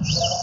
Suara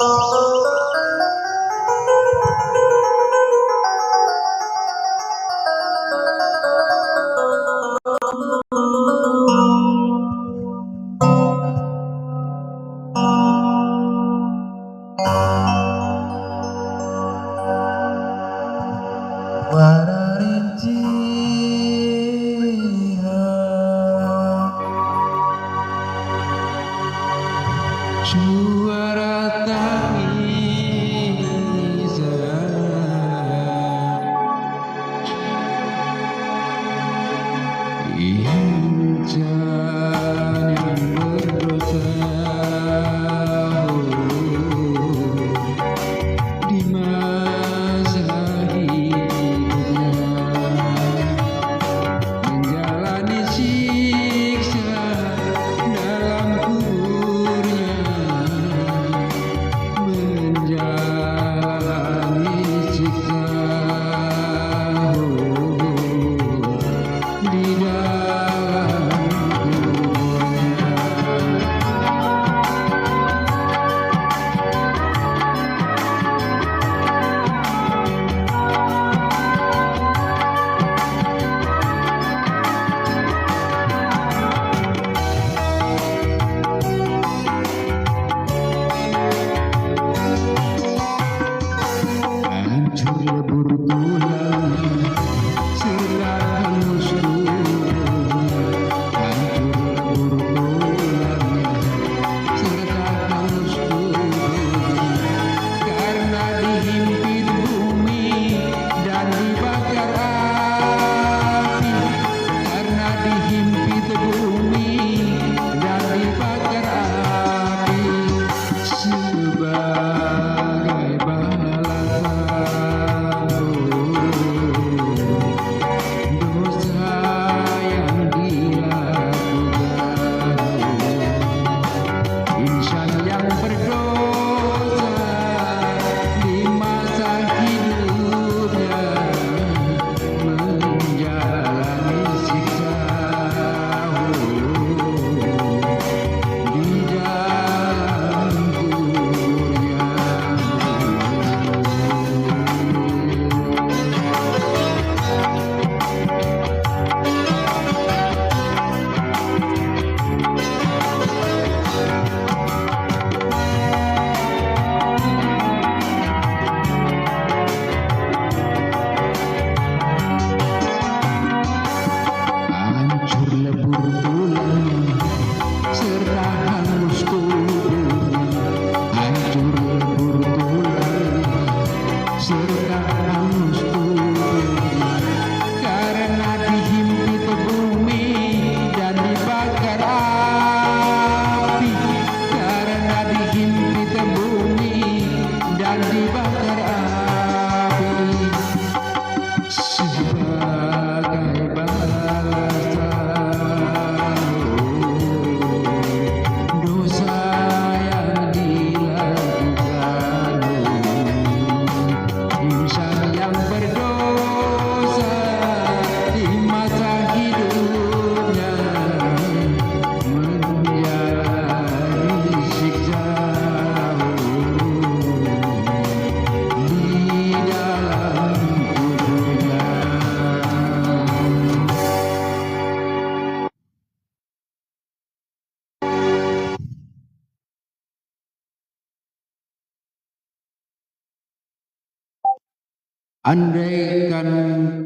Andaikan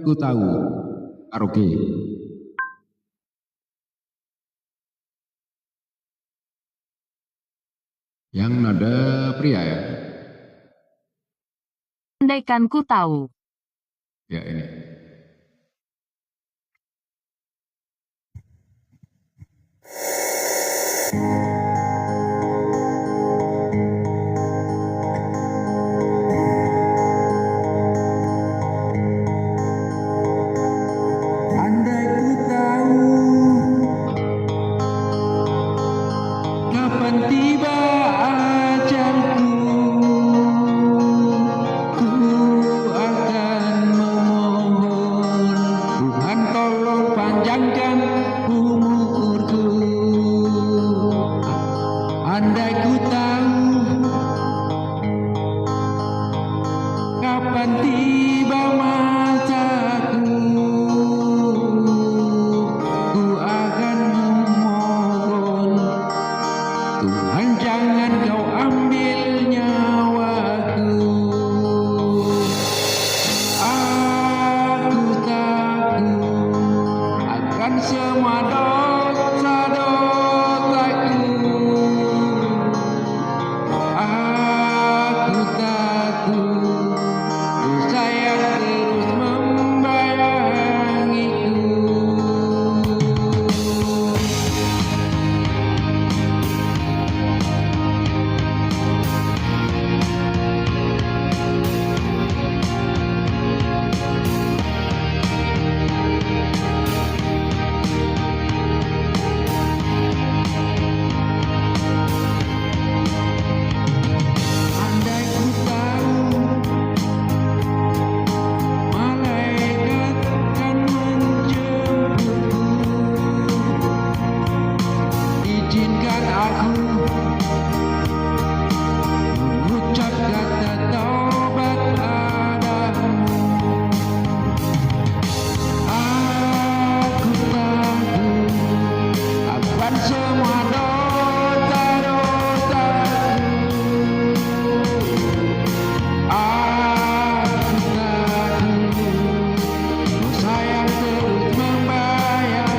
ku tahu, karaoke. Yang nada pria ya. Andaikan ku tahu. Ya ini. Andai ku tahu semua dosa-dosaku. Aku takut dosa yang terus membayangiku. Andai ku tahu malaikat kan menjemputku, izinkan aku mengucap kata taubat padamu. Aku takut akan semua dosa-dosaku. Aku takut dosa yang terus membayangiku.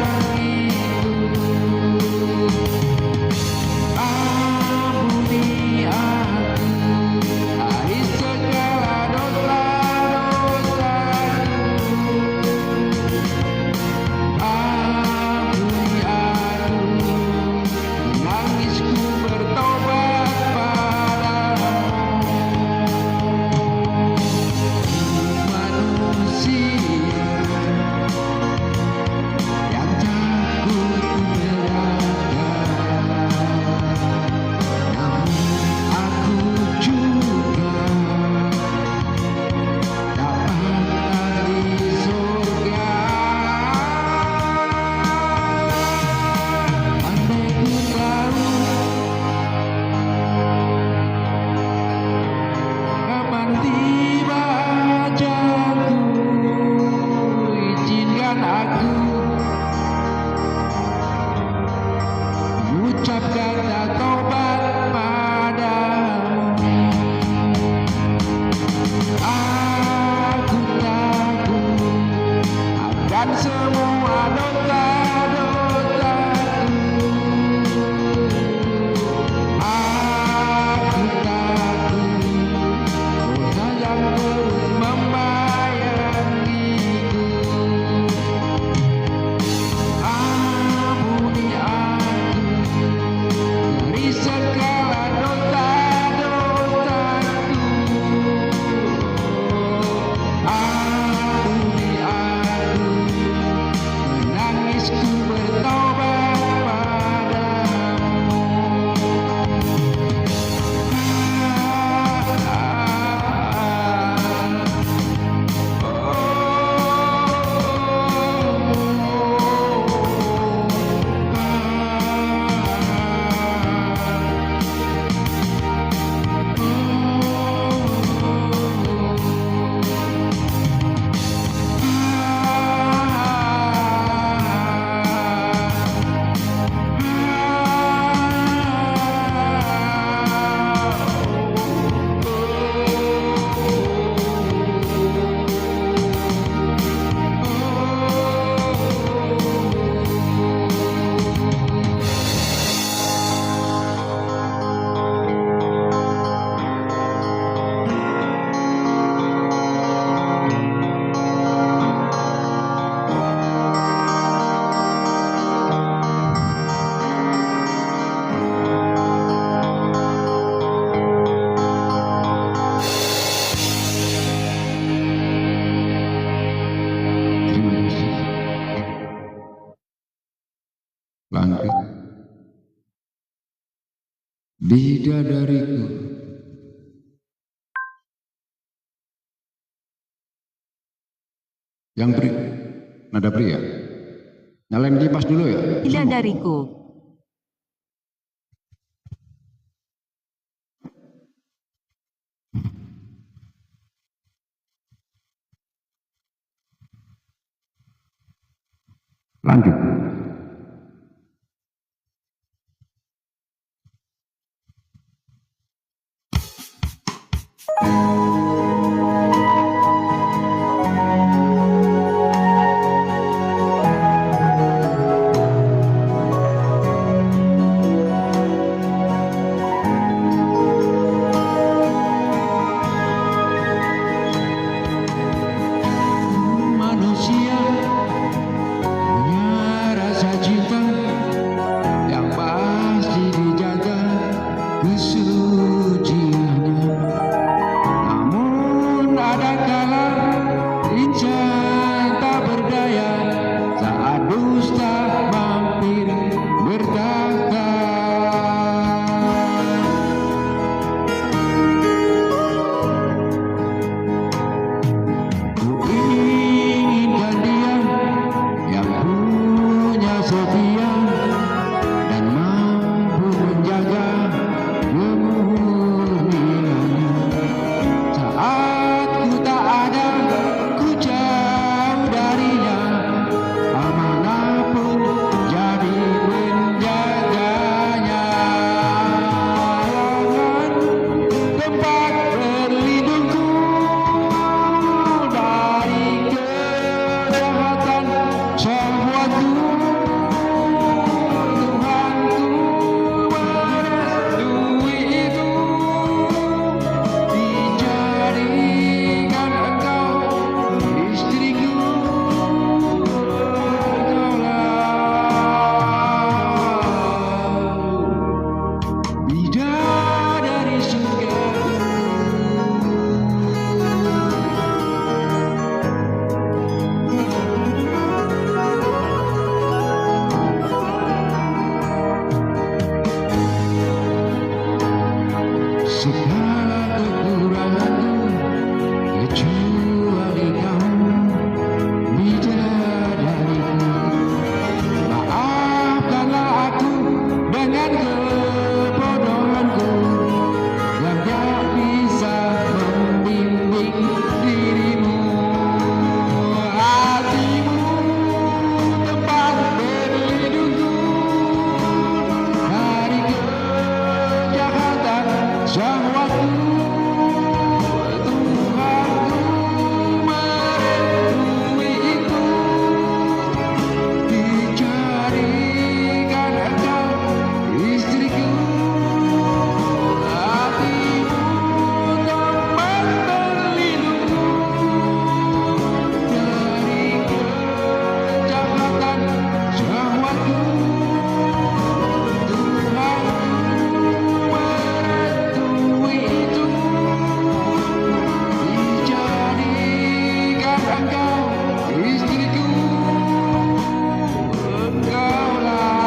Ampuni aku dari segala dosa-dosaku. Ampuni aku, menangisku bertobat padamu. Manusia yang takut beradab, namun aku juga dapat di surga. Andai ku tahu kapan tiba ajalku, izinkan aku mengucap kata taubat padamu. Aku takut akan semua dosa-dosaku. Aku takut dosa yang terus membayangiku. Ampuni aku dari segala dosa-dosaku. Ampuni aku, menangisku bertobat padamu. Terima kasih. Lanjut. Bidadariku. Yang nada pria. Nyalain kipas dulu ya. Bidadariku. Lanjut. setia dan mampu menjaga kemurniannya. Saat ku tak ada, ku jauh darinya, amanah pun jadi menjaganya. Tempat berlindungku dari kejahatan syahwatku, Tuhanku merestui itu, dijadikan engkau istriku. Engkaulah bidadari surga. Segala kekuranganku kecuali kamu, bidadariku. Maafkanlah aku dengan kebodohanku yang tak bisa membimbing dirimu. Hatimu tempat berlindungku dari kejahatan syahwatku. Tuhanku merestui itu, dijadikan engkau istriku. Hatimu tempat berlindungku dari kejahatan syahwatku. Tuhanku merestui itu, dijadikan engkau istriku. Engkaulah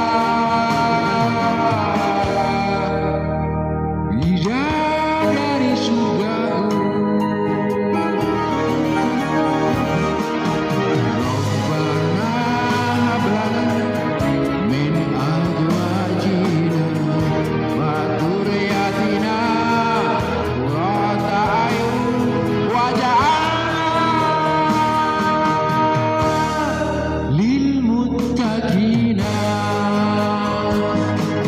bidadari surgaku. Rabbana hab lana min azwajina wa dhurriyyatina qurrata a'yun waj'alna lil muttaqina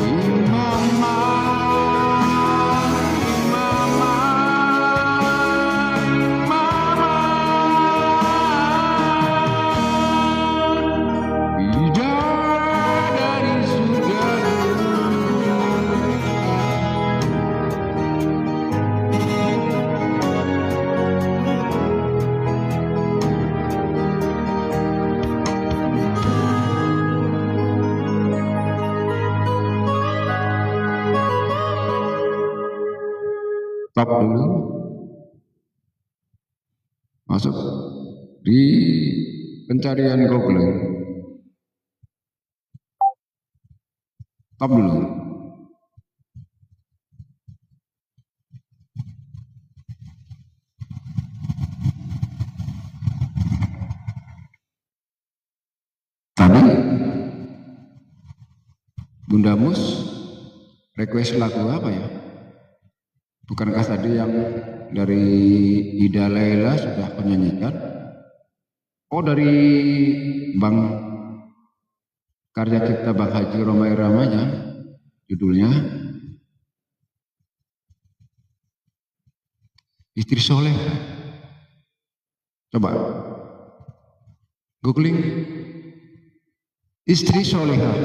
imama. Bidadari surgaku. Stop dulu, masuk di pencarian Google. Stop dulu. Tadi Bunda Mus request lagu apa ya? Bukankah tadi yang dari Ida Laila sudah menyanyikan? Oh, dari Bang karya cipta Bang Haji Romai Ramanya, judulnya Istri Soleh. Coba googling istri soleha.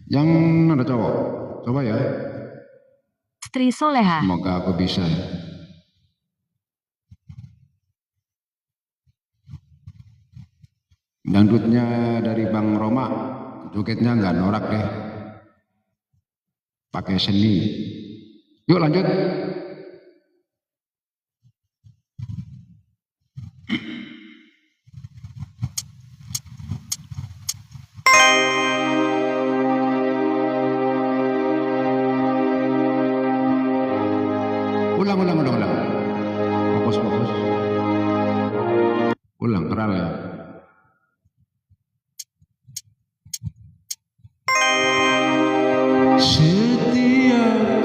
Yang ada cowok, coba ya. Istri soleha. Semoga aku bisa. Dangdutnya dari Bang Roma, jogetnya nggak norak deh, pakai seni. Yuk lanjut. Ulang. Fokus. Ulang, netral ya. Setiap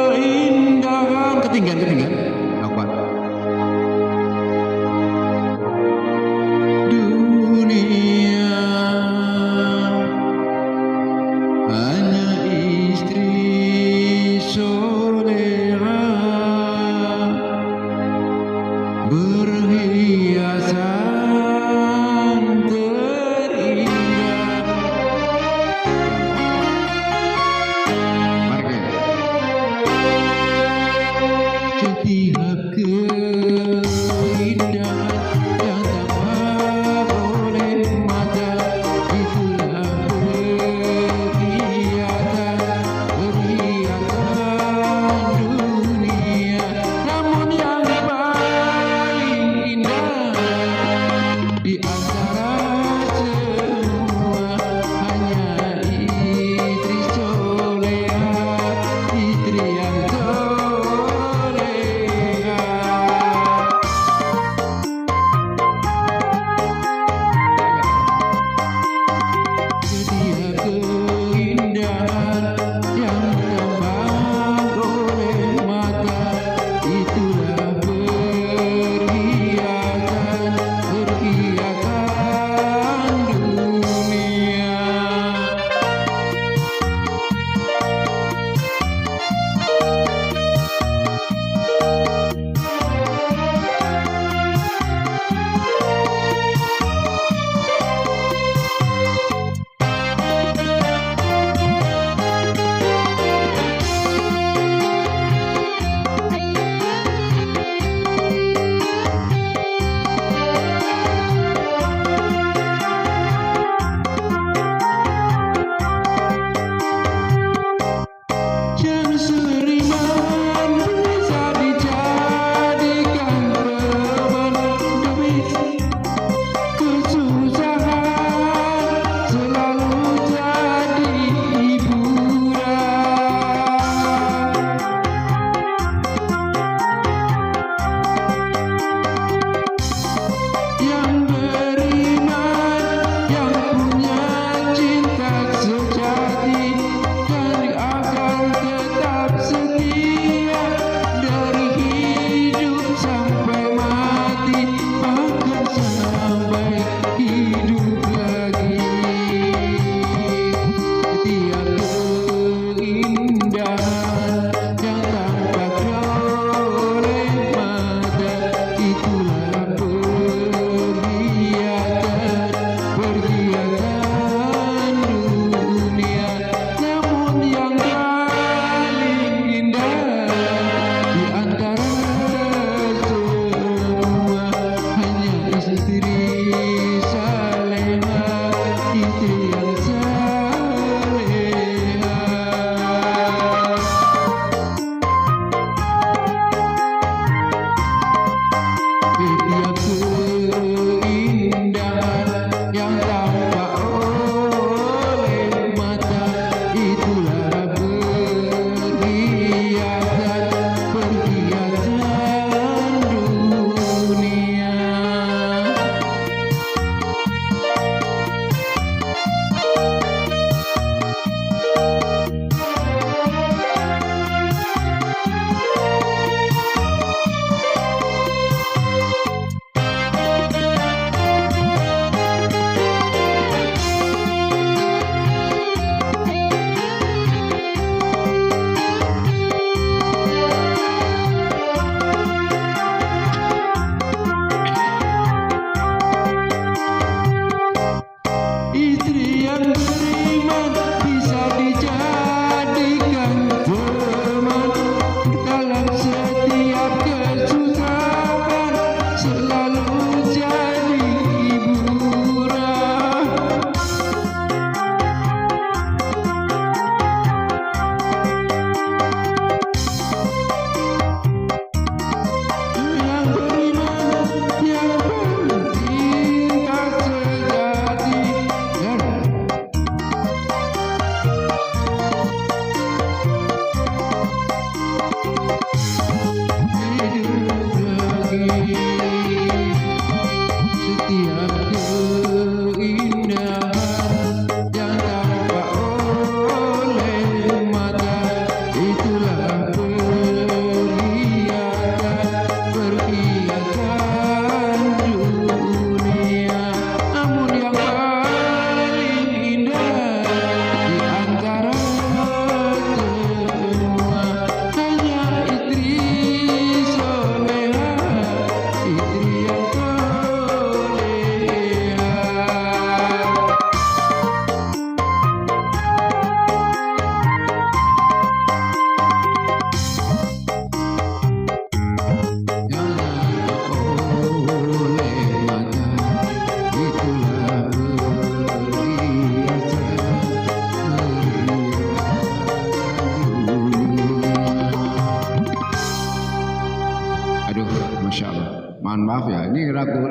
keindahan ketinggian apa dunia hanya istri soleha berhias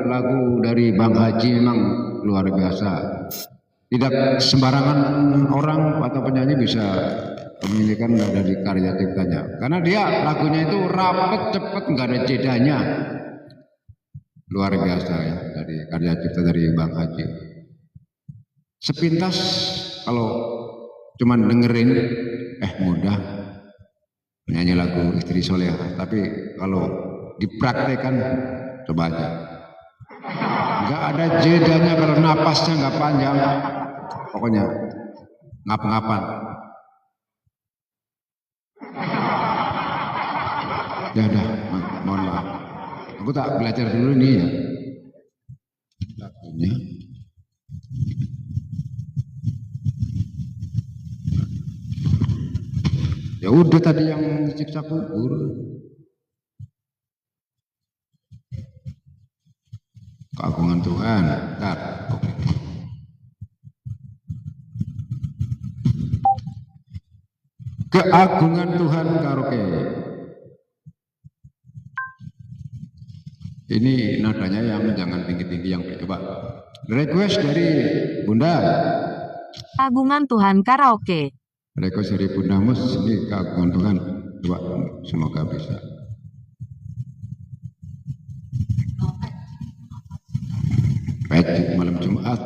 lagu dari Bang Haji memang luar biasa. Tidak sembarangan orang atau penyanyi bisa memilihkan dari karya ciptanya. Karena dia lagunya itu rapet, cepet, nggak ada jedanya. Luar biasa ya dari karya cipta dari Bang Haji. Sepintas kalau cuman dengerin, mudah nyanyi lagu Istri Soleha. Tapi kalau dipraktekan, coba aja. Nggak ada jedanya, kalau napasnya nggak panjang. Pokoknya ngap-ngapan. Ya udah, mohon maaf. Aku tak belajar dulu nih ya. Lagunya. Ya udah tadi yang siksa kubur. Keagungan Tuhan. Bentar. Oke. Keagungan Tuhan karaoke. Ini nadanya yang jangan tinggi-tinggi, yang coba. Request dari Bunda. Agungan Tuhan karaoke. Request dari Bunda Mus, ini keagungan Tuhan. Coba, semoga bisa. Magic malam Jumat.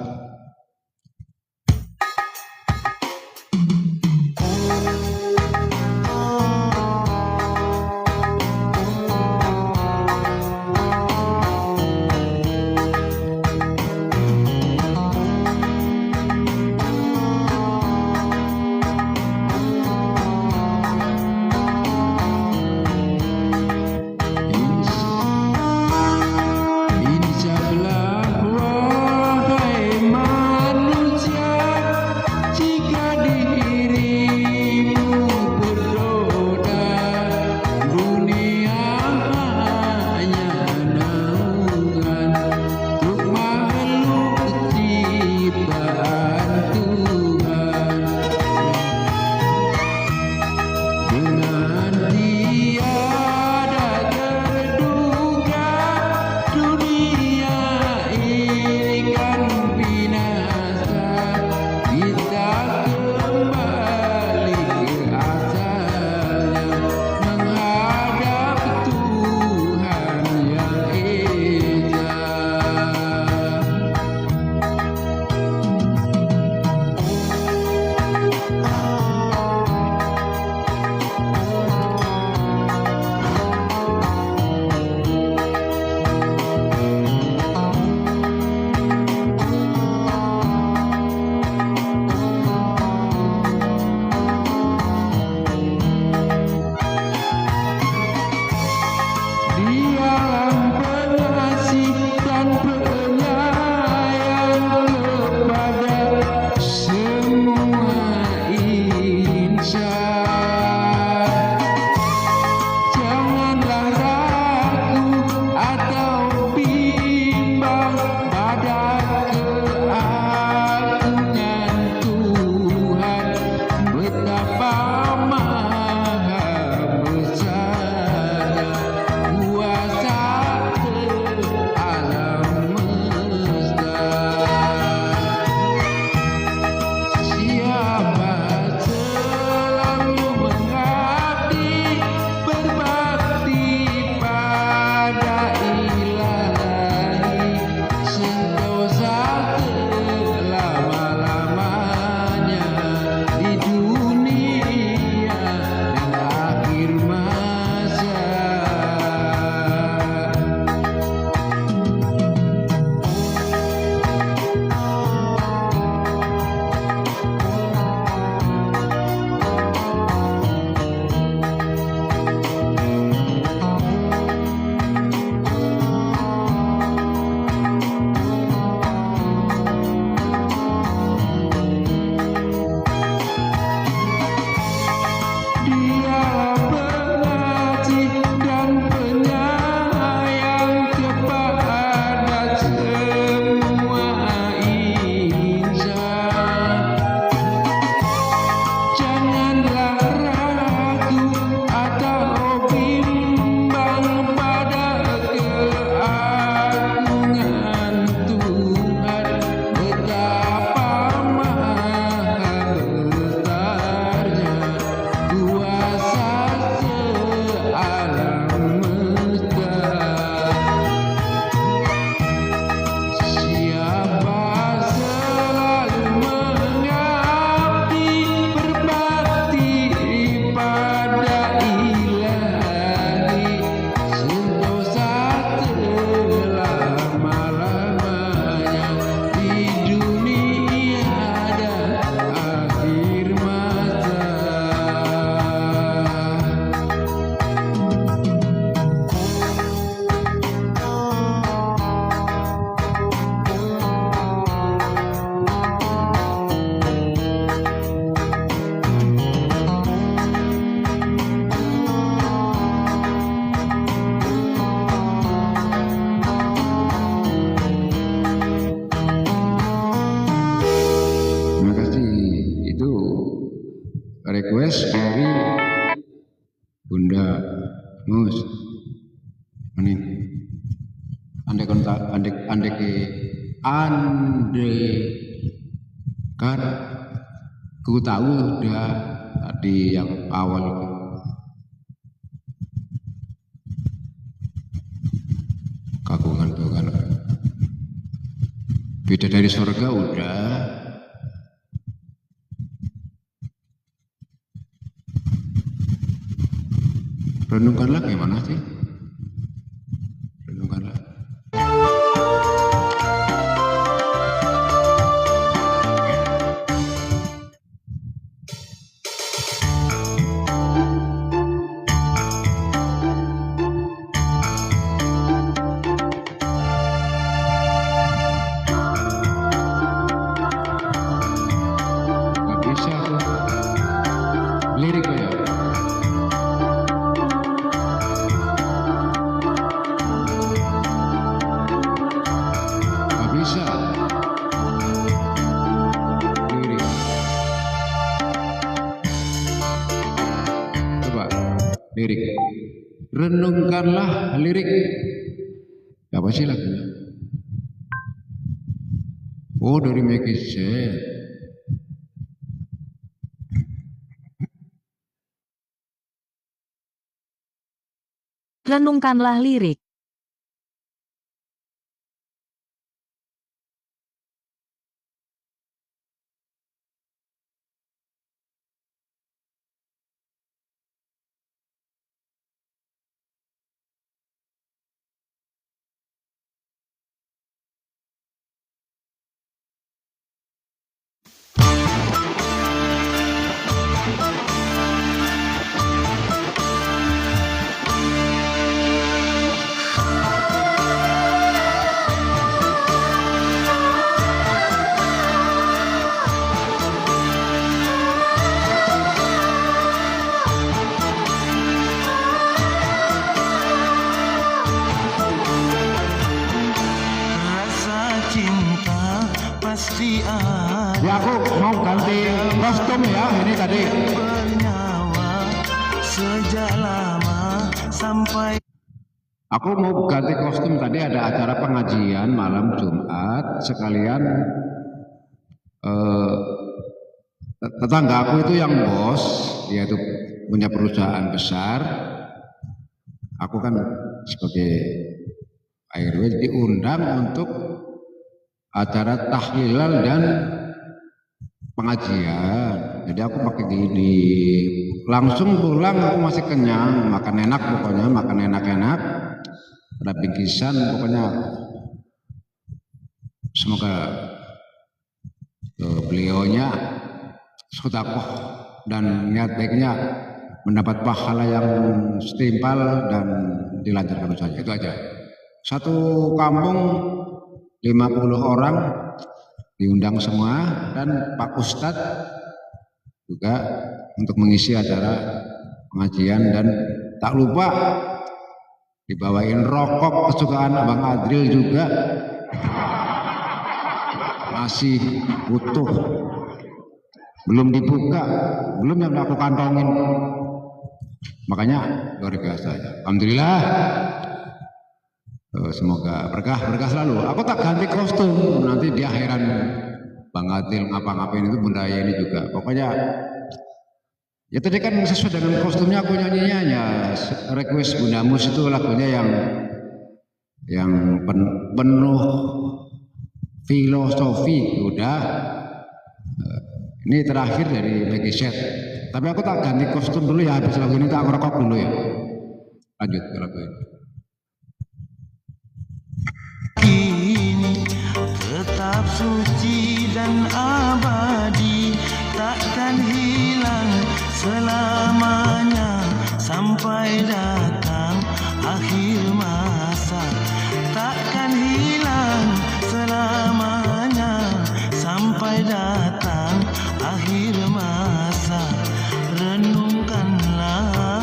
andai kan ku tahu udah tadi yang awal itu. Kagungan Tuhan. Beda dari surga udah. Renungkanlah gimana sih? Renungkanlah. Gak bisa tuh. Lirik ya. Gak bisa. Lirik. Coba lirik. Renungkanlah lirik. Apa sih lagunya? Oh, dari Maggie Z. Renungkanlah lirik. pasti ada Ya aku mau ganti kostum ya ini tadi. bernyawa sejak lama sampai Aku mau ganti kostum tadi ada acara pengajian malam Jumat sekalian tetangga aku itu yang bos, dia itu punya perusahaan besar. Aku kan sebagai ARW diundang untuk acara tahlilan dan pengajian. Jadi aku pakai gini, langsung pulang aku masih kenyang, makan enak pokoknya, makan enak-enak, ada bingkisan pokoknya. Semoga beliaunya sedekah dan niat baiknya mendapat pahala yang setimpal dan dilancarkan saja. Itu aja. Satu kampung 50 orang diundang semua dan Pak Ustadz juga untuk mengisi acara pengajian dan tak lupa dibawain rokok kesukaan Abang Adril juga masih utuh, belum dibuka, belum yang aku kantongin, makanya luar biasa ya. Alhamdulillah. Semoga berkah selalu. Aku tak ganti kostum, nanti dia heran Bang Adil ngapa-ngapain itu budaya ini juga. Pokoknya ya tadi kan sesuai dengan kostumnya aku nyanyinya ya request Bunda Mus itu lagunya yang penuh filosofi. Udah ini terakhir dari Maggie Z. Tapi aku tak ganti kostum dulu ya, habis lagu ini tak ngerokok dulu ya. Lanjut ke lagu ini. kini tetap suci dan abadi, takkan hilang selamanya sampai datang akhir masa, takkan hilang selamanya sampai datang akhir masa. Renungkanlah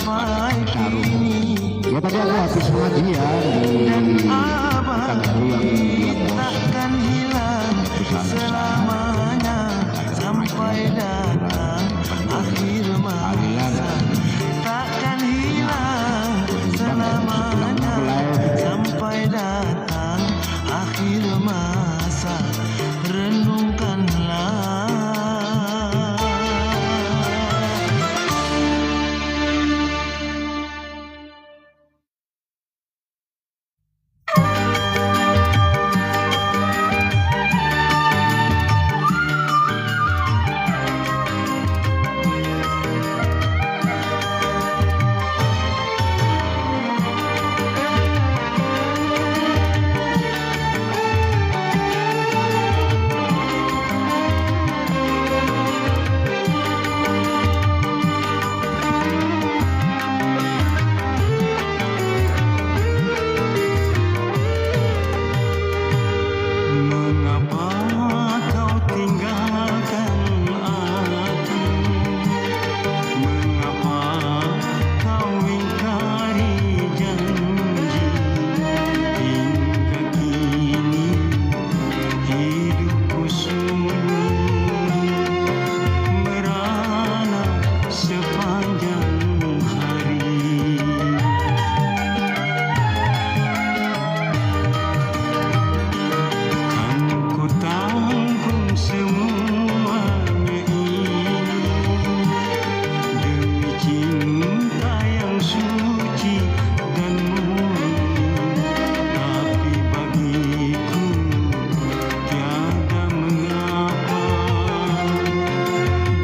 sampai sarung. kini. Ya tadi aku habis pengajian di tetanggaku yang dia bos Takkan hilang selamanya sampai datang akhir masa. Takkan hilang selamanya sampai datang akhir masa. Renungkanlah. Mengapa kau tinggalkan aku? Mengapa kau ingkari janji? Hingga kini hidupku sunyi merana sepanjang hari. Ku tanggung semuanya ini demi cinta yang suci dan murni. Tapi bagiku tiada mengapa,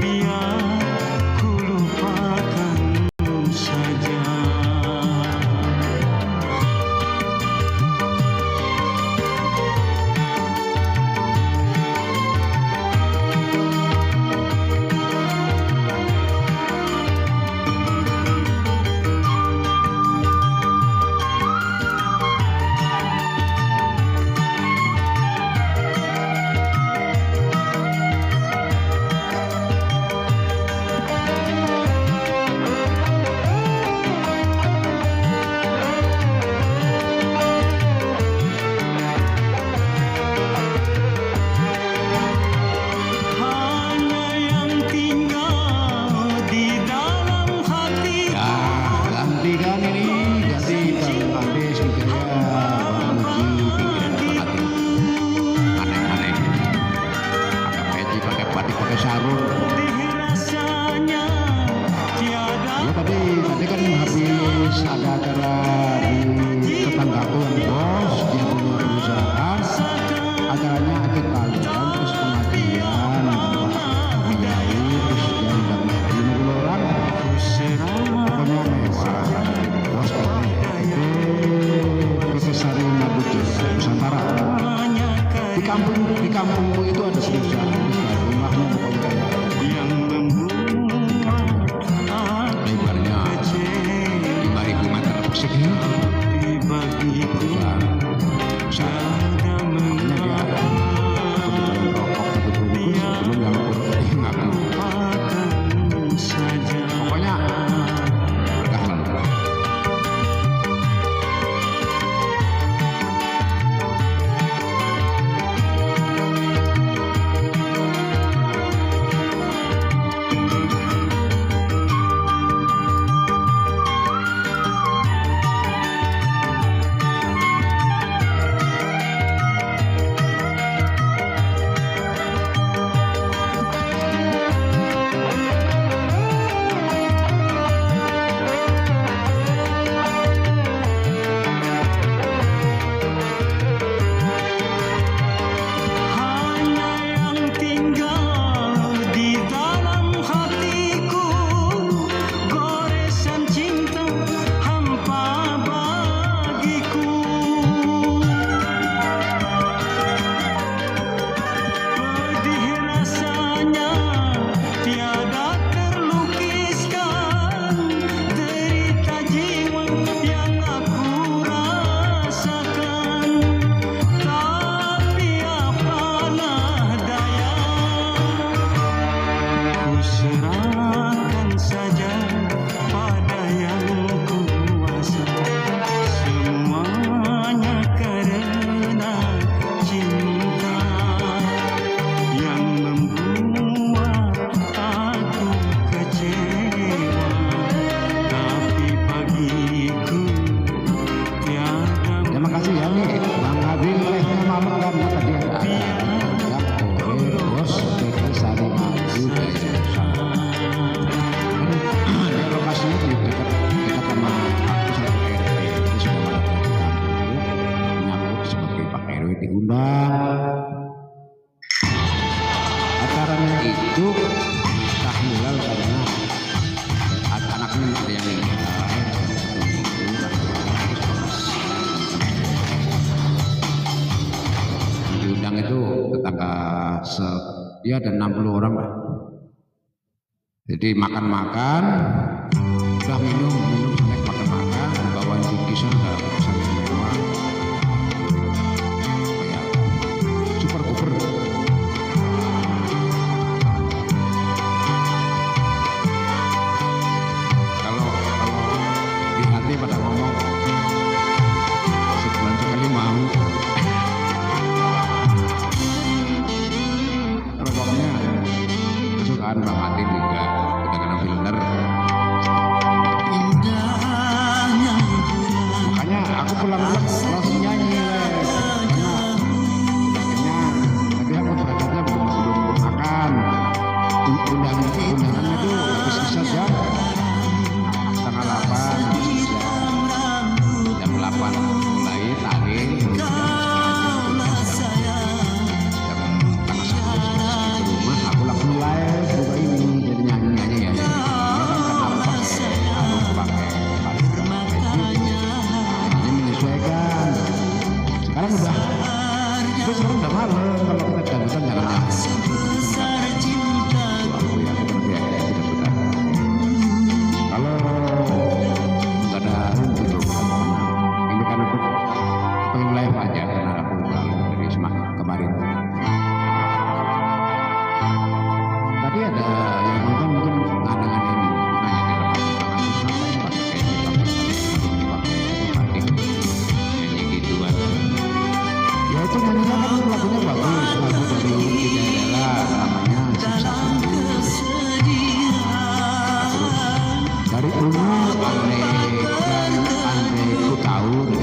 biar ku lupakan saja. Hanya yang tinggal di dalam hati. ya ganti kan ini ganti Bang Ades Wijaya Bang Uji pikiran hati aneh-aneh pakai peci pakai batik pakai sarung. Rasanya tiada Ya tadi kan habis ada acara di tetanggaku yang bos dia punya perusahaan, acaranya akad kalian terus pengajian Kiai terus dia undang 50 orang, pokoknya mewah. Bos PT Sari Mabuju Nusantara. Di kampungku itu ada perusahaan rumahnya pokoknya kayak yang membuat lebarnya 5.000 meter persegi. bagiku Perusahaan besar. tiada Makanya dia kebetulan rokok satu bungkus sebelum yang ngaku. melupakan saja. Pokoknya berkah selalu. ya ada 60 orang lah. Jadi makan-makan, udah minum sampai makan-makan, bawain bingkisan udah sampai mewah, kayak super duper. Kalau di hati pada ngomong sebulan sekali mau. Kalau pokoknya kesukaan Bang Atin juga kita kena filter. Makanya aku pulang langsung nyanyi karena udah kenyang. Tapi aku berangkatnya belum makan. Undangannya tuh habis isya jam setengah 8, jam 8 mulai tarik, jam setengah di rumah aku langsung live buka ini jadi nyanyi ya. Aku pakai ini menyesuaikan. Sekarang udah malam kalau kita dandan jangan aku ya tidak benar. Kalau nggak ada gitu ini kan aku pengen live aja karena aku pulang dari kemarin. Tadi ada yang nonton mungkin ngadang-ngadang nanya di tempat pakai nyanyi gituan. Ya itu nyanyinya kan lagunya bagus, lagu dari Cinderella namanya dari Ungu Andre ku tahu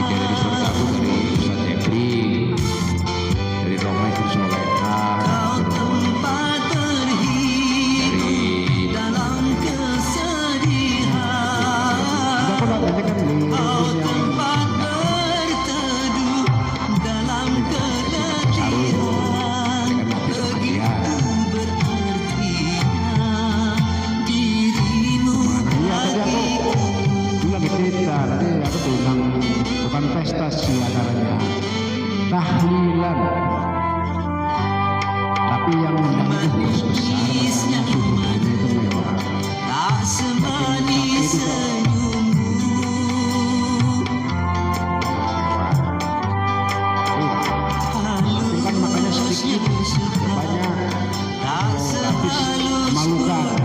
dari surgaku dari Ustaz Jeffrey dari Roma itu Soleha bukan pesta sih acaranya tahlilan, tapi yang mendampingi bos besar makanya subuhnya itu mewah. Tapi kan makanya sedikit banyak habis memalukan.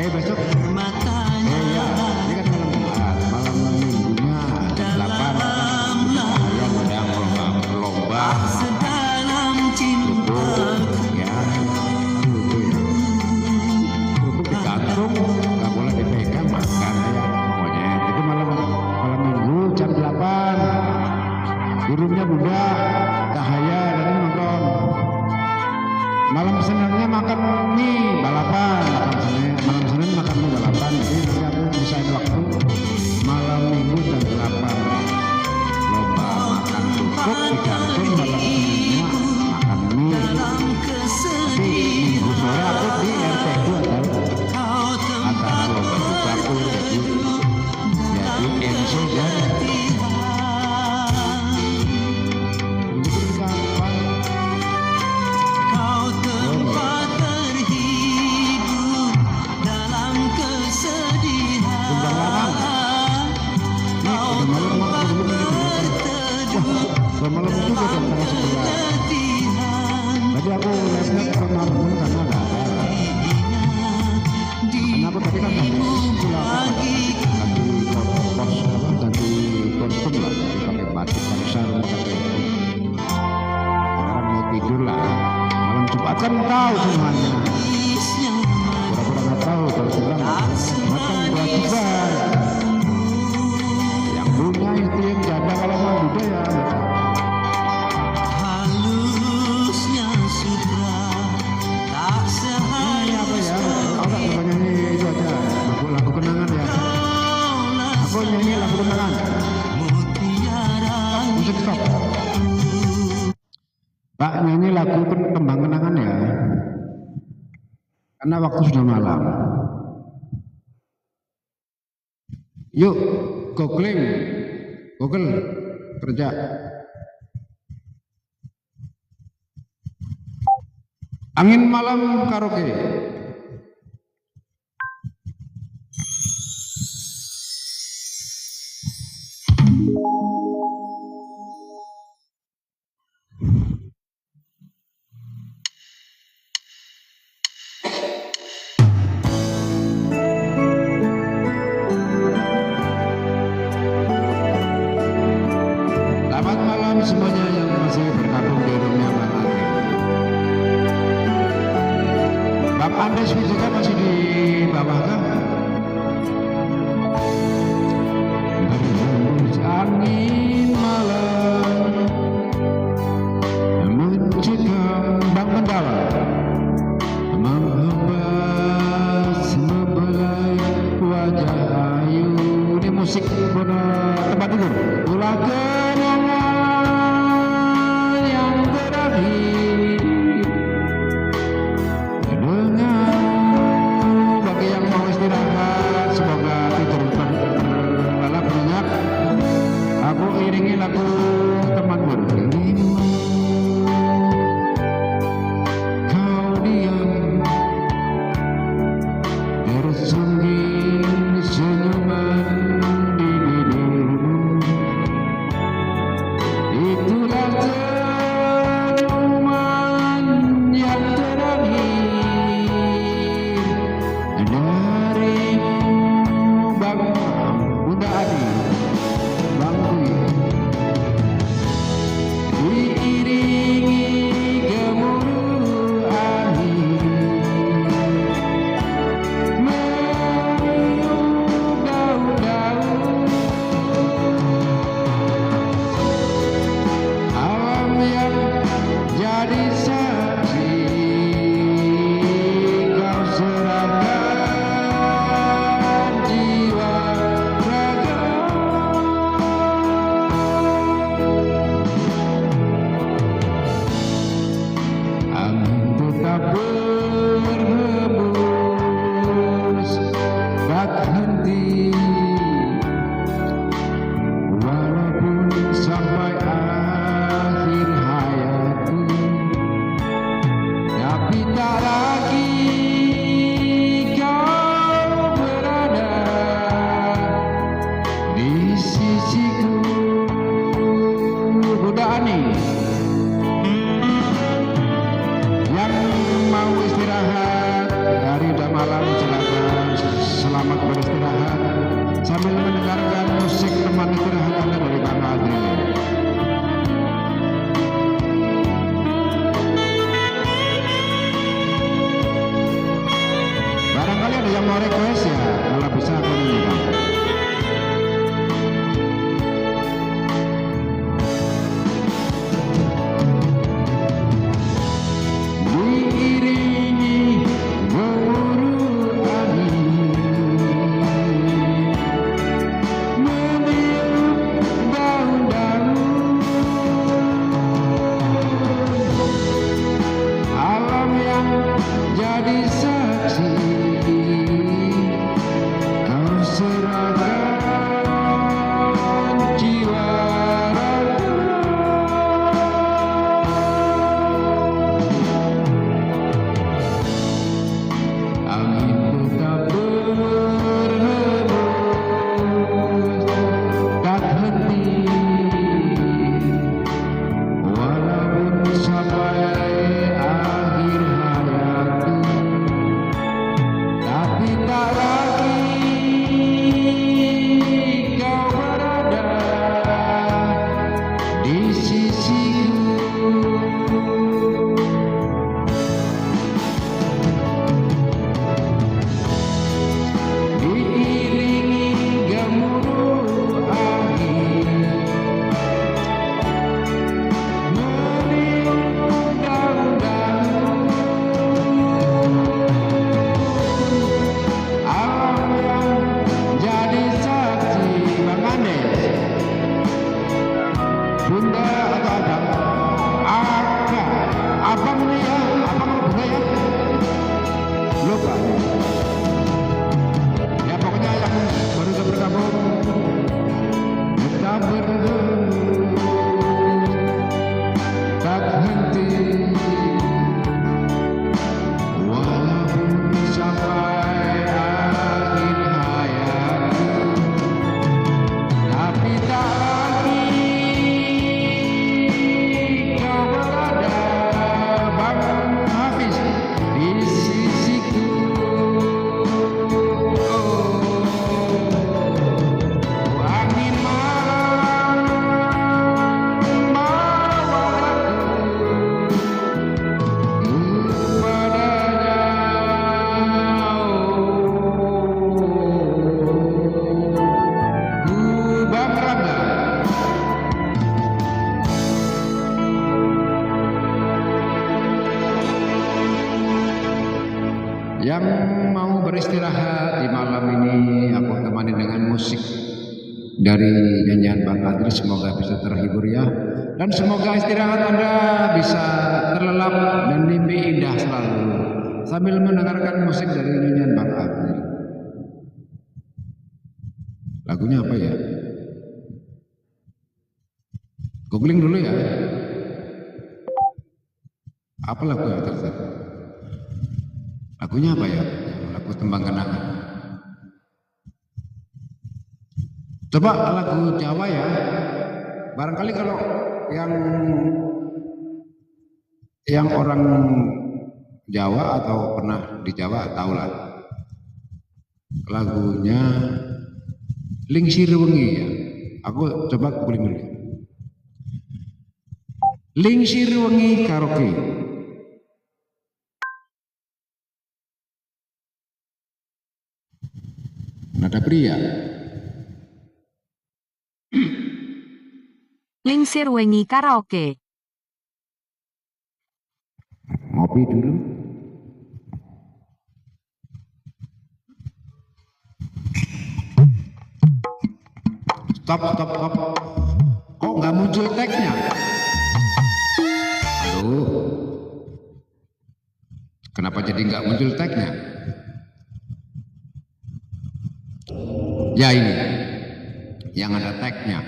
Besok ya ini kan malam minggunya jam 8 yang sedang lomba ya itu ya kerupuk digantung nggak boleh dipegang makan ya pokoknya itu malam minggu jam 8 di rumahnya Bunda Cahaya dan nonton. Malam Seninnya makan mie balapan, malam Senin makan mie balapan, jadi nanti aku bisain waktu malam minggu jam 8 lomba makan kerupuk digantung, malam Seninnya makan mie. Tapi minggu sore aku di RT 2 acara lomba juga aku jadi MC dan malam juga jam tengah 11. Tadi aku lihatnya kemarin karena nggak ada. Karena aku tadi kan ganti kostum lah, pakai batik, pakai sarung, pakai. Sekarang mau tidur lah. Malam Jumat kan tahu semuanya. Pura-pura nggak tahu kalau bilang makan kewajiban. Yang punya istri yang janda kalau mau juga ya. Nyanyi lagu kenangan. Musik stop. Pak nyanyi lagu tembang kenangan ya. karena waktu sudah malam. Yuk, googling, Google kerja. Angin malam karaoke. Selamat malam semuanya yang masih bergabung di roomnya Bang Andre. Bang Andre juga masih di bawah kan? Berhembus angin malam mencekam Bang Mendawa, menghembus membelai wajah ayu. Ini musik tempat tidur. Ulah kenangan yang terakhir denganmu. Bagi yang mau istirahat, semoga tidur terlelap nyenyak. Aku iringi lagu teman berdirimu. Kau diam tersungging senyuman di bibirmu. Itulah senyuman yang terakhir darimu, Bang Bunda Adi, Bang Dwi. Diiringi gemuruh angin meniup daun-daun. Alam yang jadi saksi, kau serahkan jiwa raga. Angin tetap berhembus, tak henti, walaupun sampai akhir hayatku. Tapi tak lagi kau berada di sisiku. Bunda Ani, yang mau istirahat hari udah malam, silakan selamat beristirahat sambil mendengarkan musik teman istirahat Anda dari Bang Andre. Barangkali ada yang mau request ya, kalau bisa aku nyanyikan. dari nyanyian Bang Adri. Semoga bisa terhibur ya. Dan semoga istirahat Anda bisa terlelap dan mimpi indah selalu sambil mendengarkan musik dari nyanyian Bang Adri. Lagunya apa ya? Googling dulu ya. Apa lagu yang tersedia? Lagunya apa ya? Lagu Tembang Kenangan. Coba lagu Jawa ya. Barangkali kalau yang orang Jawa atau pernah di Jawa tahulah. Lagunya Lingsir Wengi ya. Aku coba googling dulu. Lingsir Wengi Karaoke. Nada pria. Lingsir Wengi Karaoke. Ngopi dulu. Stop. Kok nggak muncul tagnya? Aduh. Kenapa jadi nggak muncul tagnya? Ya ini. Yang ada tagnya.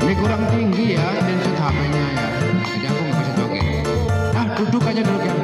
Ini kurang tinggi ya, density HP-nya ya. Jadi aku nggak bisa joget. Duduk aja dulu kan.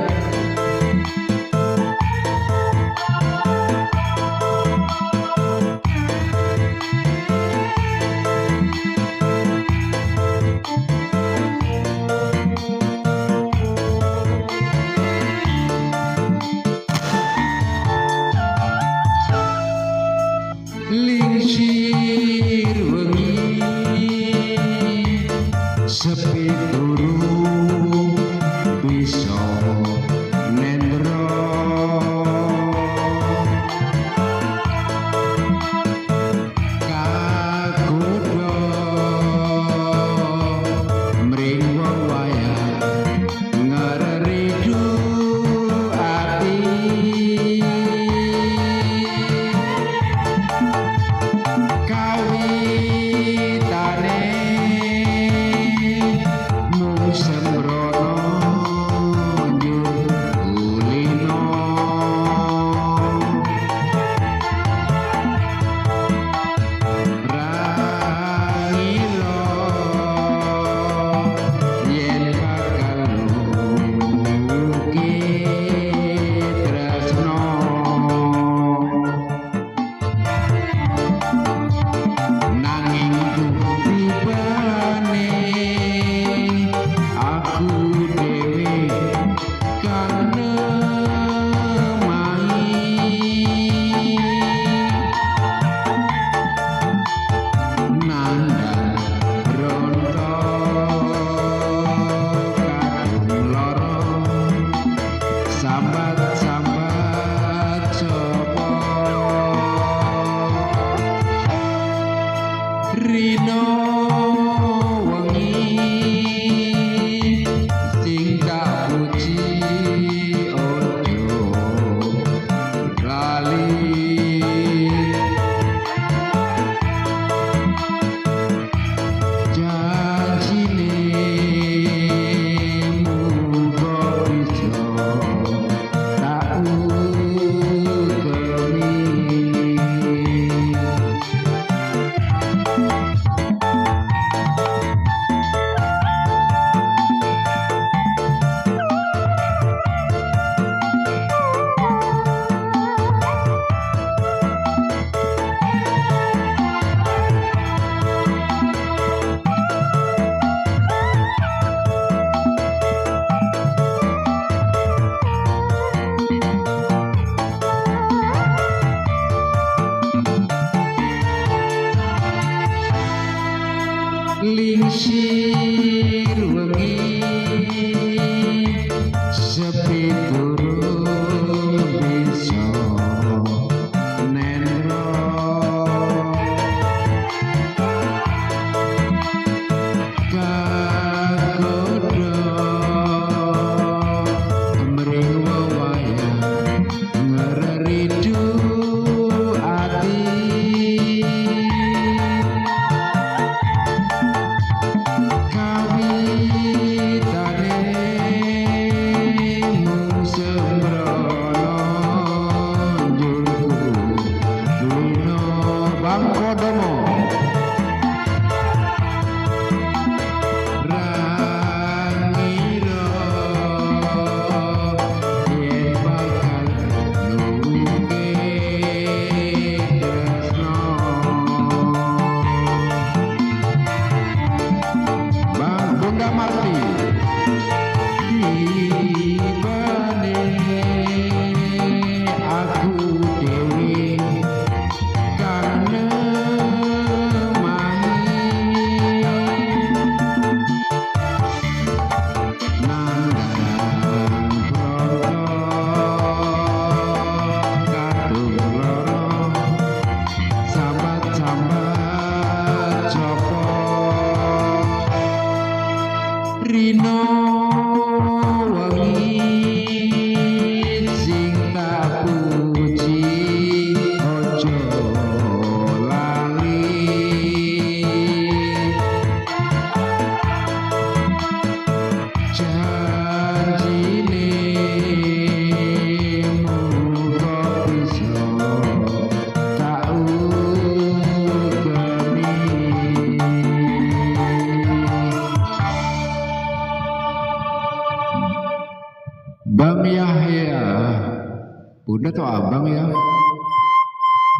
bunda atau abang ya?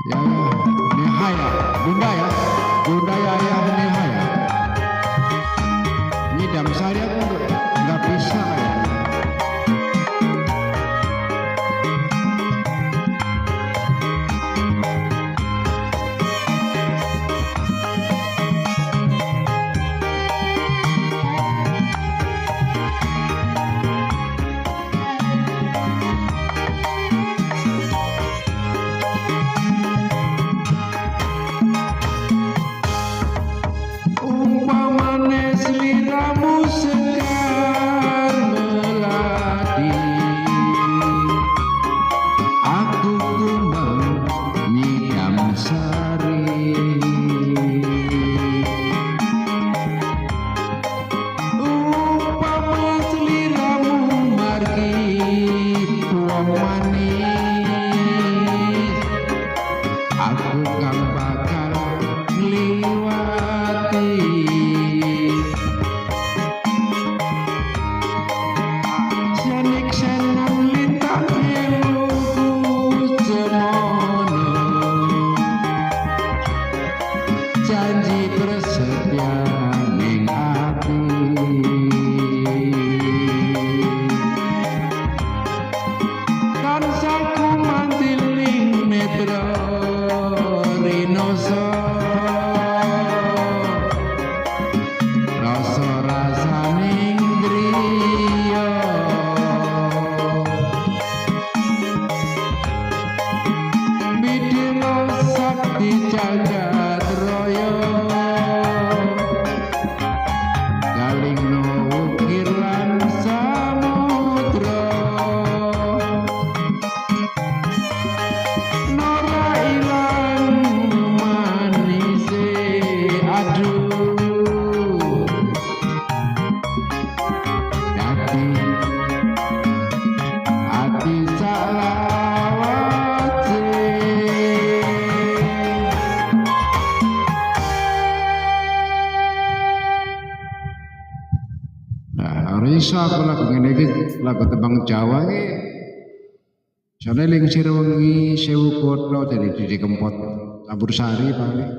Ya, Neha ya, bunda ya, bunda ya, Neha ya. Ini Damsari aku nggak bisa kayaknya. Umpamane seliramu sekar melati, aku kumbang nyidam sari. Umpama seliramu margi wong manis, aku kang bakal ngliwati. Senik senang lintang eluku semono, janji bersedia ning ati. Tansah kumantil ning netra rinoso, rasa-rasaning griya. Bidino sakti jagat raya, galingno ukir lan samudra. Nora ilang manise aduh, dadi ati salawate. Nah, risa aku lagu ngene iki, lagu tembang Jawa iki. Sane lingsir wengi sewu kotlo jadi Didi Kempot campur sari paling.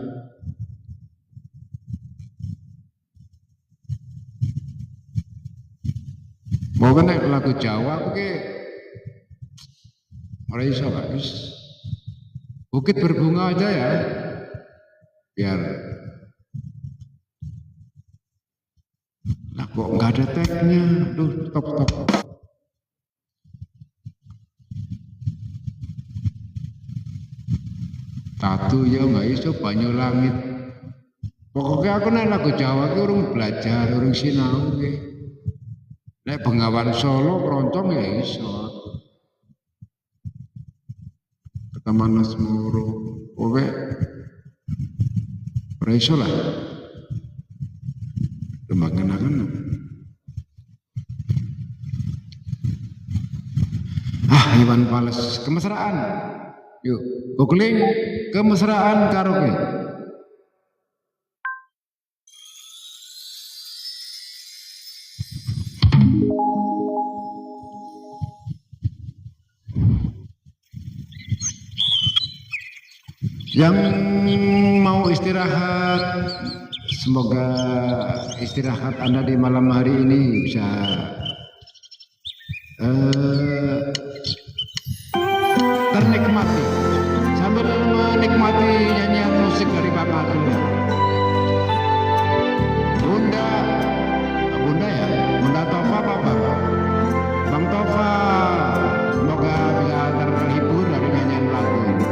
Mau kena lagu Jawa aku ki ora iso Pak. Wis Bukit Berbunga aja ya. Biar lah kok nggak ada tagnya. Aduh, stop. Tatu ya nggak iso banyu langit. Pokoknya aku nek lagu Jawa ki urung belajar, urung sinau ki. Nek Bengawan Solo keroncong ya iso. Taman Nasmoro, oke, ora iso lah. Kembangan-kembangan. Iwan Fals, kemesraan. Yuk, googling kemesraan karaoke. Yang mau istirahat, semoga istirahat Anda di malam hari ini bisa ternikmati sambil menikmati nyanyian musik dari Bang Adul. Bunda ya, Bunda Tova apa? Bang Tova, semoga bisa terhibur dari nyanyian lagu ini.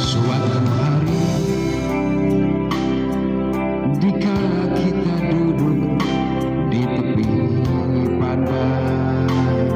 Suatu hari dikala kita duduk di tepi pantai,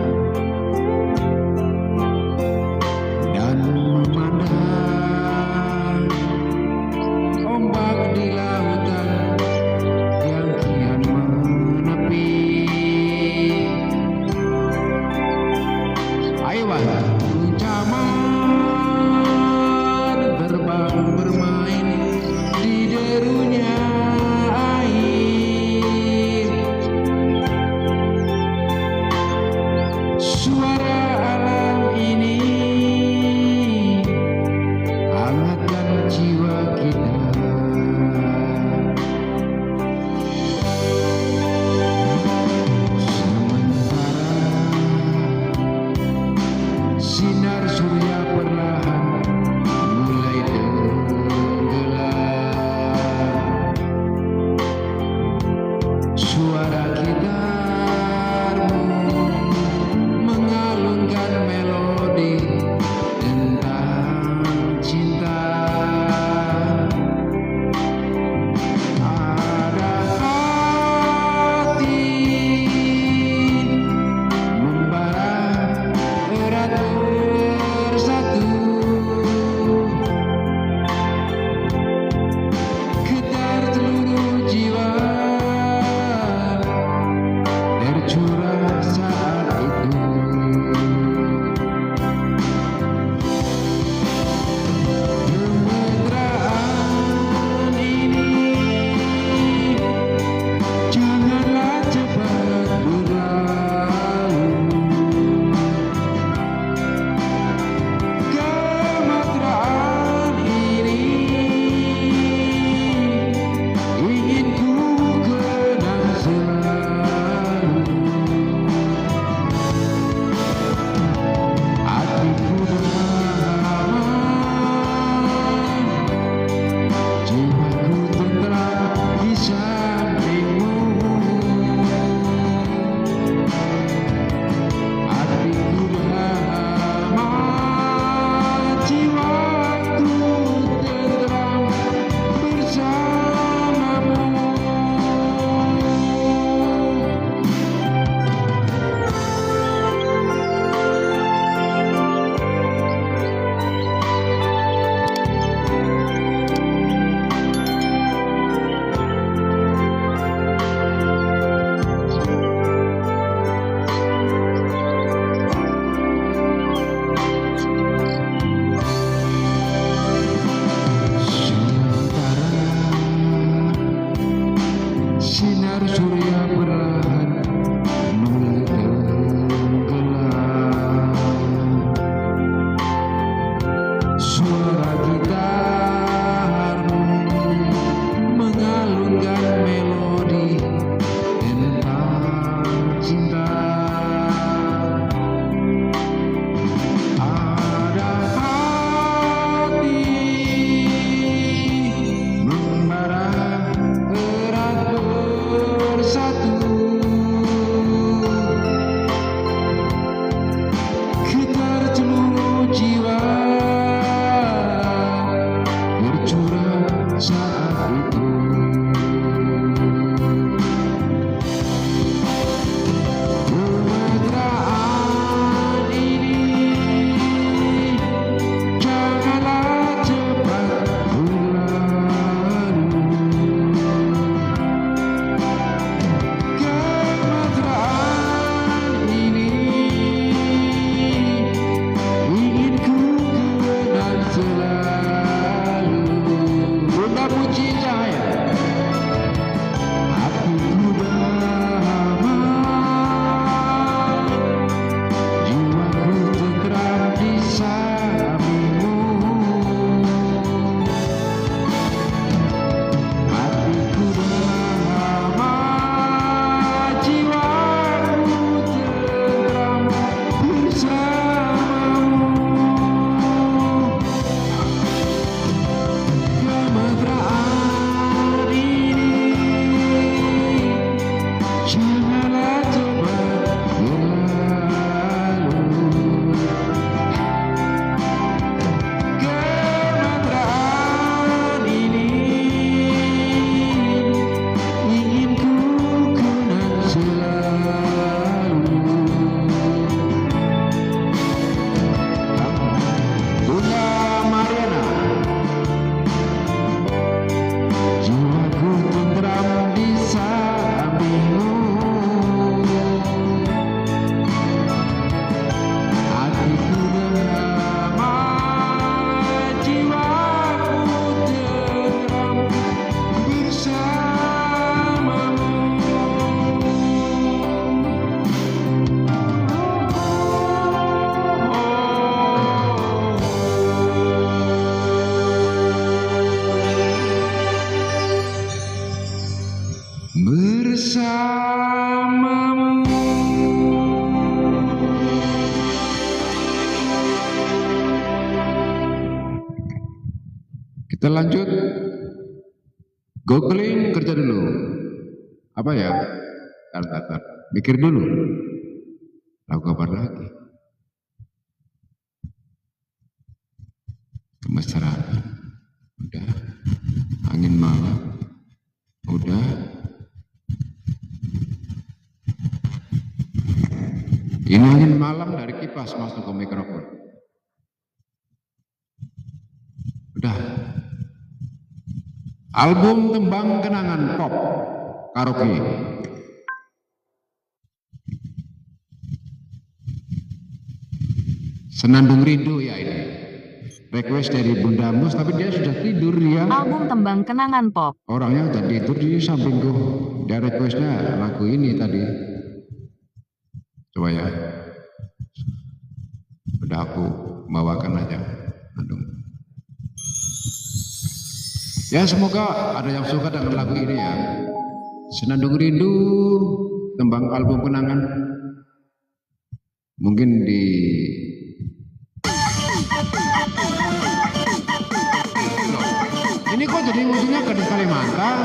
gitarmu mengalunkan melodi tentang cinta. Ada hati membara erat bersatu, getar seluruh jiwa tercurah saat itu. Kemesraan ini janganlah cepat berlalu. Kemesraan ini ingin ku kenang selalu. Hatiku damai, jiwaku tentram di sampingmu. Hatiku damai, jiwaku tentram bersamamu. Sementara sinar surya perlahan mulai tenggelam, suara gitarmu mengalunkan melodi tentang cinta. Ada hati membara erat bersatu, getar seluruh jiwa tercurah saat itu. Kemesraan ini janganlah cepat berlalu. Kemesraan ini ingin ku kenang selalu. Bunda puji saya. Hatiku damai, jiwaku tentram di sampingmu. Hatiku damai, jiwaku tentram bersamamu. Kemesraan ini janganlah cepat berlalu. Kemesraan ini ingin ku kenang selalu. Bunda Mariana, jiwaku tentram di sampingmu. Hatiku damai, jiwaku tentram bersamamu. Bersamamu. Kita lanjut. Googling kerja dulu. Apa ya? kata mikir dulu. Lagu apa lagi? Kemesraan. Udah. Angin malam. Udah. Ini angin malam dari kipas masuk ke mikrofon. Udah. Album tembang kenangan pop karaoke. Senandung Rindu ya ini. Request dari Bunda Mus, tapi dia sudah tidur ya. Album tembang kenangan pop. Orangnya udah tidur di sampingku. Dia requestnya lagu ini tadi. Coba ya. Udah aku bawakan aja. Aduh. Ya semoga ada yang suka dengan lagu ini ya. Senandung Rindu, tembang album kenangan. Mungkin di ini kok jadi ujungnya ke Kalimantan.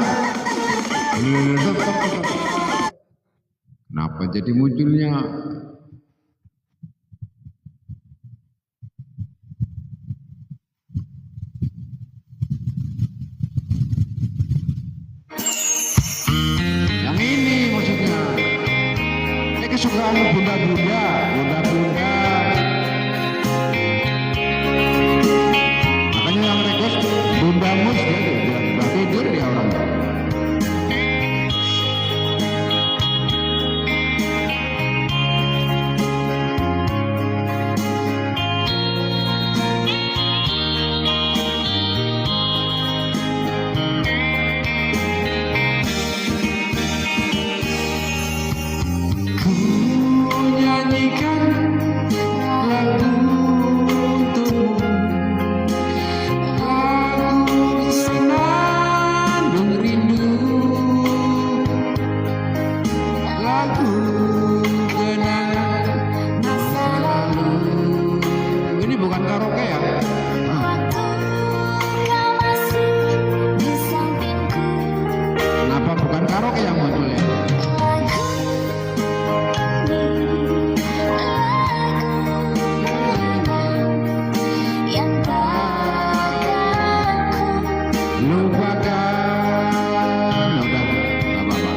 Kenapa jadi munculnya? Yang ini maksudnya. Ini kesukaan bunda-bunda. Makanya yang request Bunda Mus dia udah tidur dia orang. Ku nyanyikan lagu untukmu, lagu senandung rindu, lagu kenangan masa lalu. Ini bukan karaoke ya? Waktu kau masih di sampingku, Kenapa bukan karaoke yang muncul ya? lagu ini, lagu kenangan yang takkan ku Lupakan. Udah, nggak apa-apa.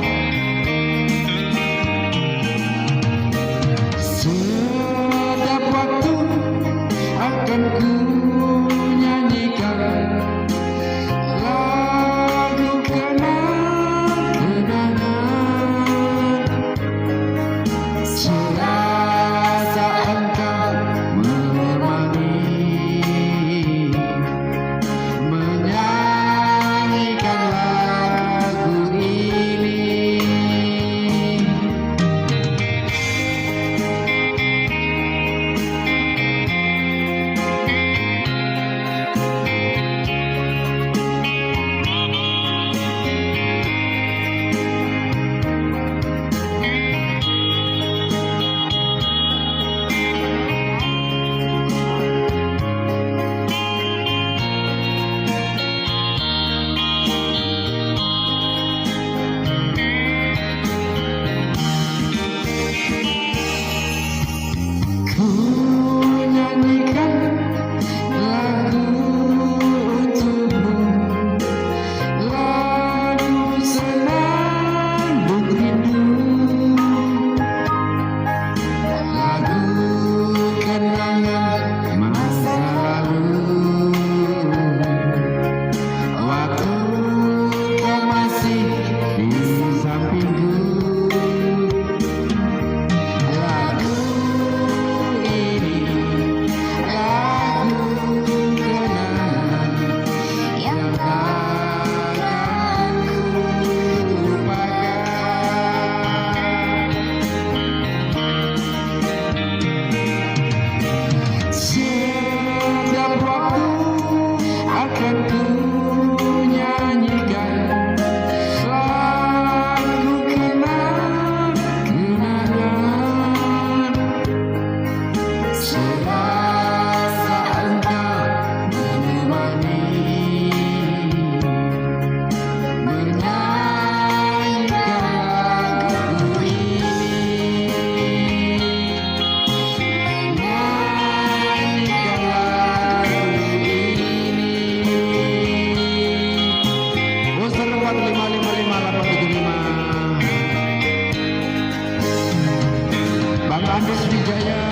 Andes Wijaya,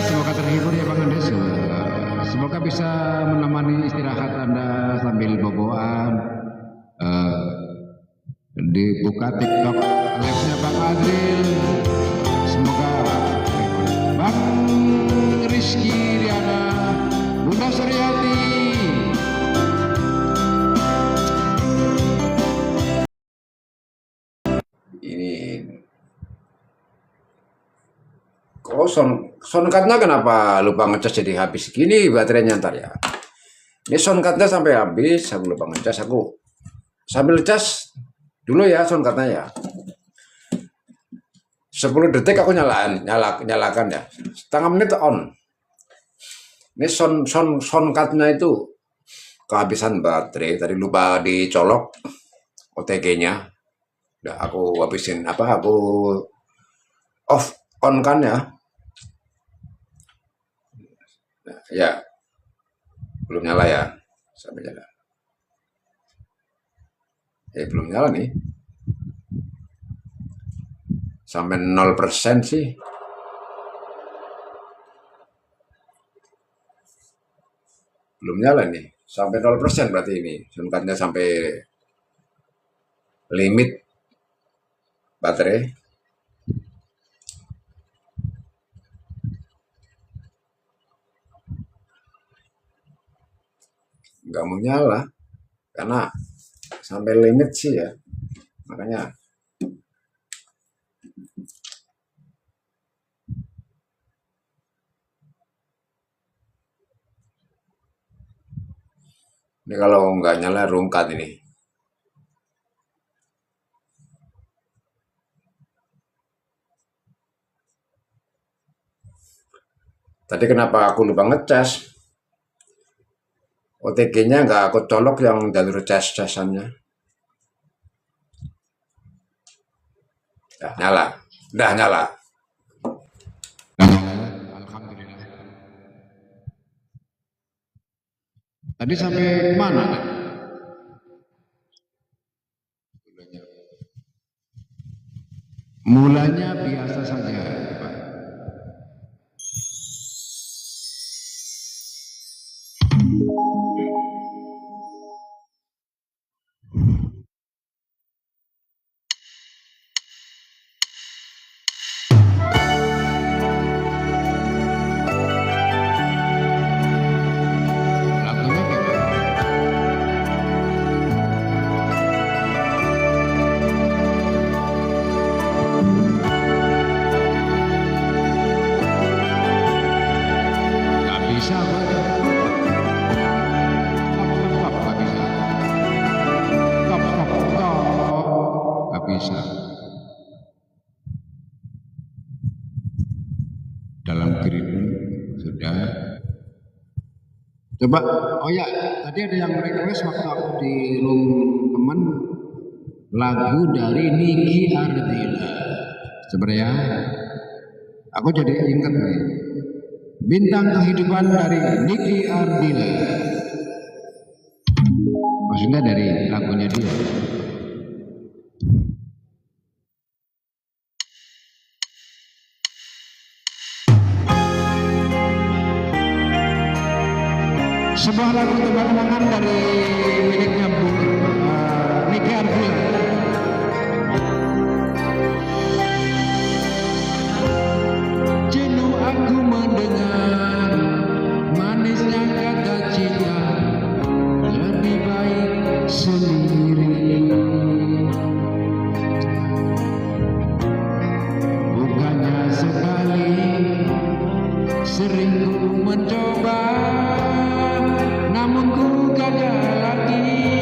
semoga terhibur ya Bang Andes. Semoga bisa menemani istirahat Anda sambil boboan. Dibuka TikTok live-nya Bang Adil. Semoga Bang Rizky Riana, Bunda Suryati. Ini kok soundcardnya kenapa lupa ngecas jadi habis gini baterainya ntar ya. Ini soundcardnya sampai habis, aku lupa ngecas. Aku sambil cas dulu ya soundcardnya ya. 10 detik aku nyalakan ya. Setengah menit on. Ini soundcardnya itu kehabisan baterai. Tadi lupa dicolok OTG-nya. Udah aku habisin aku off on kan ya. Nah, ya. Belum nyala ya. Sampai nyala. Belum nyala nih. Sampai 0% sih. Belum nyala nih. Sampai 0% berarti ini. Soundcardnya sampai limit baterai. Nggak mau nyala. Karena sampai limit sih ya. Makanya ini kalau nggak nyala rungkat ini. Tadi kenapa aku lupa ngecas? OTG-nya nggak aku colok yang jalur cas-casannya. Udah nyala. Udah nyala. Alhamdulillah. Tadi sampai mana? Mulanya biasa saja, Pak. Lagunya gimana? Nggak bisa, Pak. Stop, nggak bisa. Stop. Nggak bisa. Dalam grid sudah. Coba, oh ya, tadi ada yang request waktu aku di room teman lagu dari Niki Ardila. Sebenarnya aku jadi ingat nih, Bintang Kehidupan dari Niki Ardila. Maksudnya dari lagunya dia. Sebuah lagu tebak-tebakan dari miliknya Niki Ardila. Jenuh aku mendengar manisnya kata cinta, lebih baik sendiri. Bukannya sekali, sering ku mencoba, namun ku gagal lagi.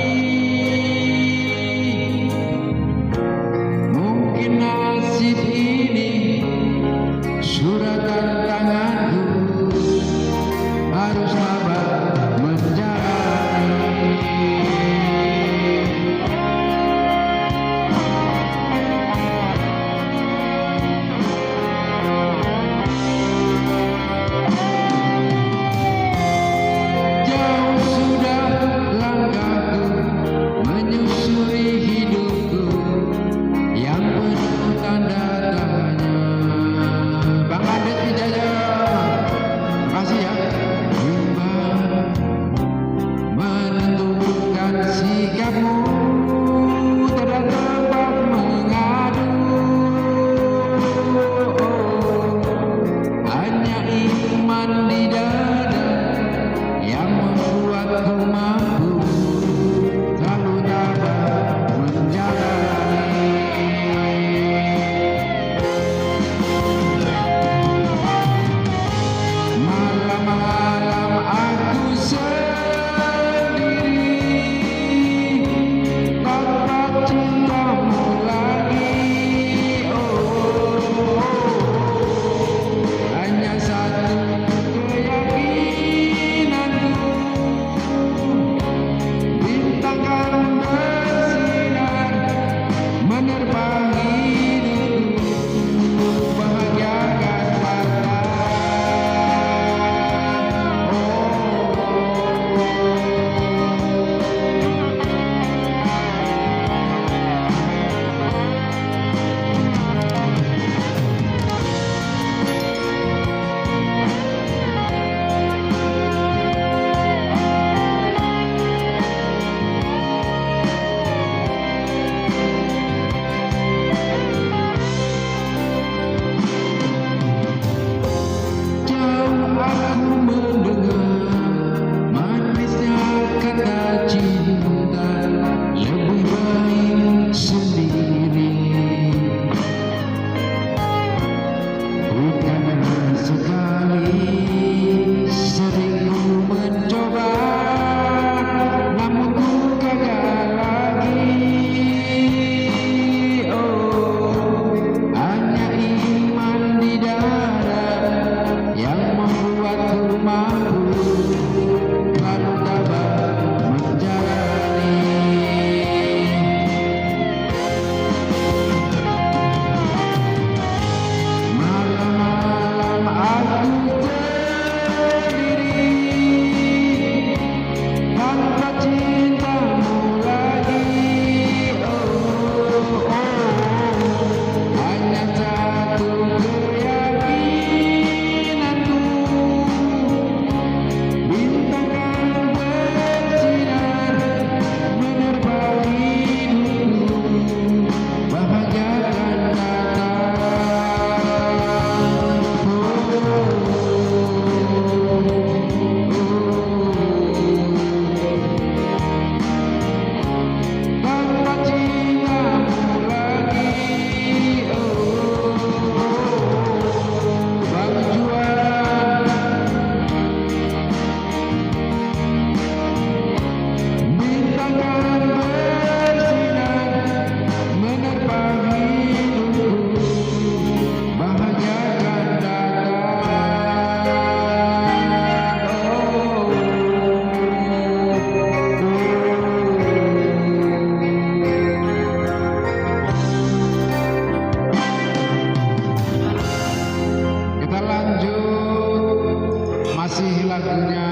lagunya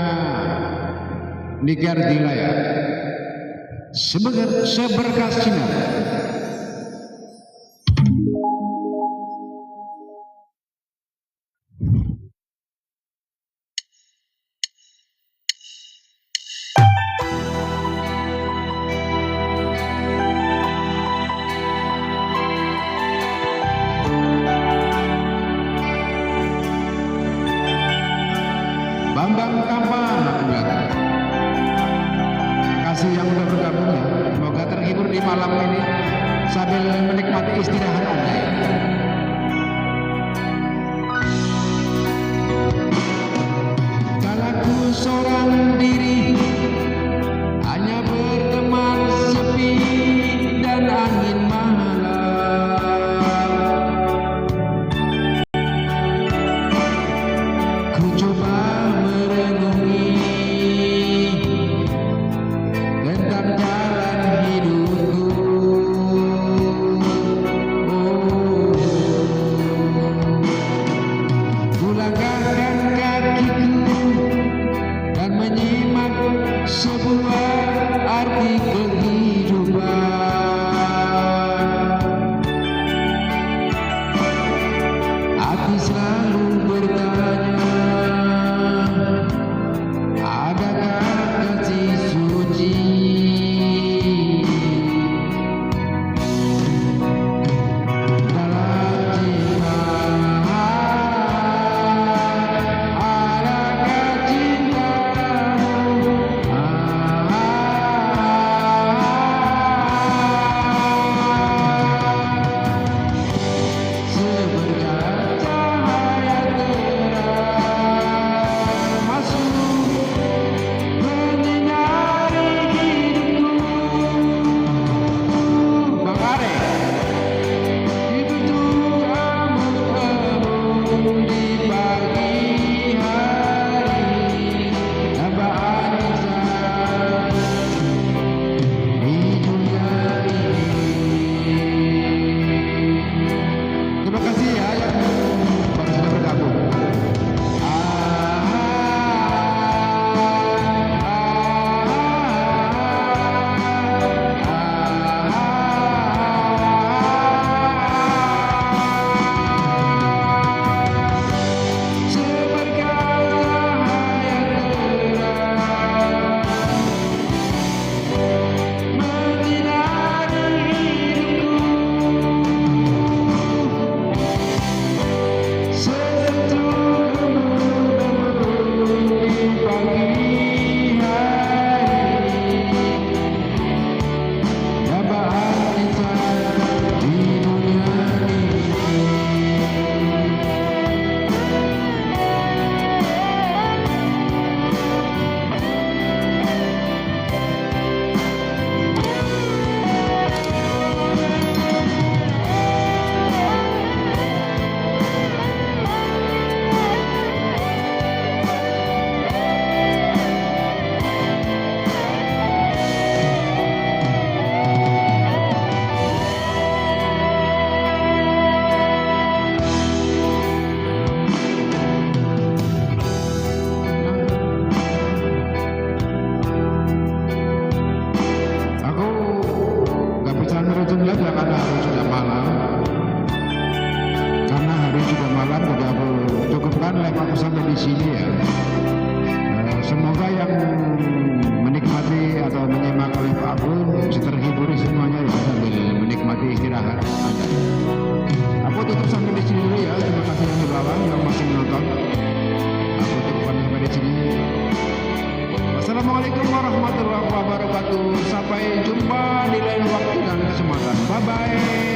Niki Ardila ya. Seberkas sinar. Bambang Kampan, aku bilang. Kasih yang udah bergabung ya. Semoga terhibur di malam ini sambil menikmati istirahat Anda ya. Kalaku seorang diri, hanya berteman sepi dan angin malam. Ku coba merenungi tentang jalan hidupku. Ku langkahkan kakiku dan menyimak sebuah arti kehidupan. Hati selalu bertanya, adakah kasih suci dalam cinta? Adakah cintamu seberkas cahaya terang masuk menyinari hidupku. Bang Are, ditutup embun-embun di pagi hari, dambaan insan di dunia ini. Terima kasih ya yang baru sudah bergabung. Seberkas cahaya terang menyinari hidupku. Sesentuh embun-embun di pagi hari, dambaan insan di dunia ini. Aku nggak bisa ngerujung lagi karena hari sudah malam. Karena hari sudah malam, jadi aku cukupkan live aku sampai di sini ya. Semoga yang menikmati atau menyimak live aku bisa terhibur semuanya ya sambil menikmati istirahat Anda. Aku tutup sampai di sini dulu ya. Terima kasih yang di bawah yang masih menonton. Aku cukupkan sampai di sini. Wassalamualaikum warahmatullahi wabarakatuh. Sampai jumpa di lain waktu dan kesempatan. Bye bye.